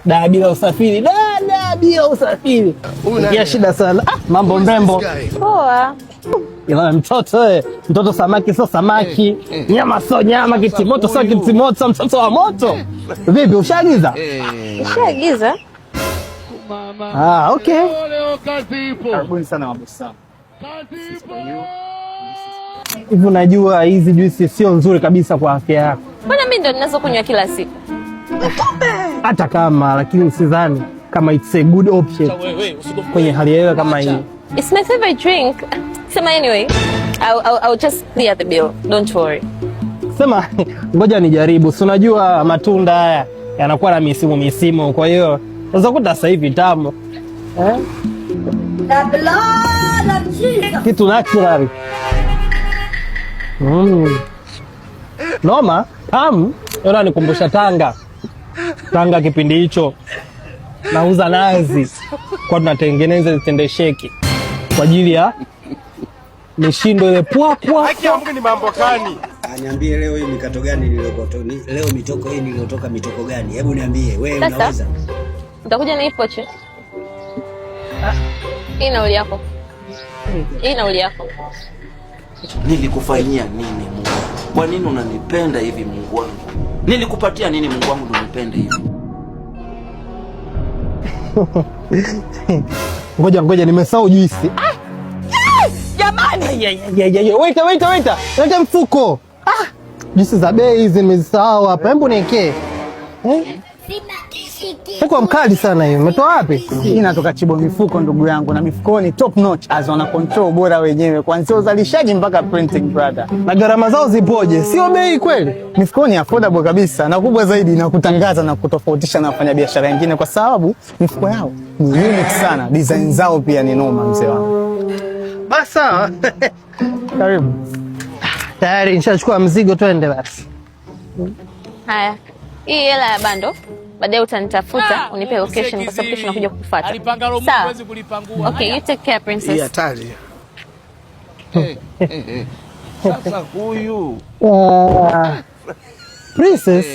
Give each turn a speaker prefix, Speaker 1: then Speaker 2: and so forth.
Speaker 1: Da bila usafiri. Da bila usafiri. Kia shida sana. Mambo mrembo.
Speaker 2: Poa.
Speaker 1: Ila mtoto samaki sio samaki. Nyama sio nyama, kitimoto sio kitimoto, mtoto wa moto. Vipi ushaagiza?
Speaker 2: Ushaagiza?
Speaker 1: Okay.
Speaker 3: Karibuni sana mabosi.
Speaker 1: Hivi unajua hizi juisi sio nzuri kabisa kwa afya yako.
Speaker 2: Mbona mimi ndo ninazokunywa kila siku?
Speaker 1: Hata kama lakini usidhani kama it's a good option kwenye hali ya hewa kama hii.
Speaker 2: It's my favorite drink. Sema anyway, I'll just clear the bill. Don't worry.
Speaker 1: Sema ngoja nijaribu. Si unajua matunda haya yanakuwa na misimu, kwa hiyo unaweza kuta sasa hivi tamu. Kitu natural. Noma, tamu. Yona nikumbusha Tanga kipindi hicho. Nauza nazi. Kwa tunatengeneza zitendesheki kwa ajili ya mishindo ile pwa.
Speaker 3: Haki ya Mungu ni mambo gani?
Speaker 4: Niambie leo hii mikato gani niliyokuwa leo mitoko hii niliyotoka mitoko gani? Hebu niambie wewe unaweza.
Speaker 2: Utakuja na ipoche. Hii nauli yako.
Speaker 5: Nilikufanyia nini Mungu? Kwa nini unanipenda hivi Mungu wangu? Nilikupatia nini Mungu wangu ndio unipende hivi?
Speaker 1: Ngoja nimesahau juisi. Jamani. Waiter. Leta mfuko. Juisi za bei hizi nimezisahau hapa. Hebu niwekee. Mfuko mkali sana hiyo. Umetoa wapi?
Speaker 3: Hii inatoka Chibo Mifuko ndugu yangu, na mifuko ni top notch as wana control bora wenyewe kuanzia uzalishaji mpaka printing brother.
Speaker 1: Na gharama zao zipoje? Sio bei kweli?
Speaker 3: Mifuko ni affordable kabisa na kubwa zaidi na kutangaza na kutofautisha na wafanyabiashara wengine kwa sababu mifuko yao ni unique sana. Design zao pia ni noma mzee wangu.
Speaker 1: Basi sawa. Karibu. Tayari nishachukua mzigo, twende basi.
Speaker 2: Haya. Hii hela ya bando. Baadaye utanitafuta unipe location kwa sababu kesho nakuja kukufuata. Sawa. Okay, you take care princess.
Speaker 4: Yeah, tayari.
Speaker 5: Sasa huyu
Speaker 1: Princess.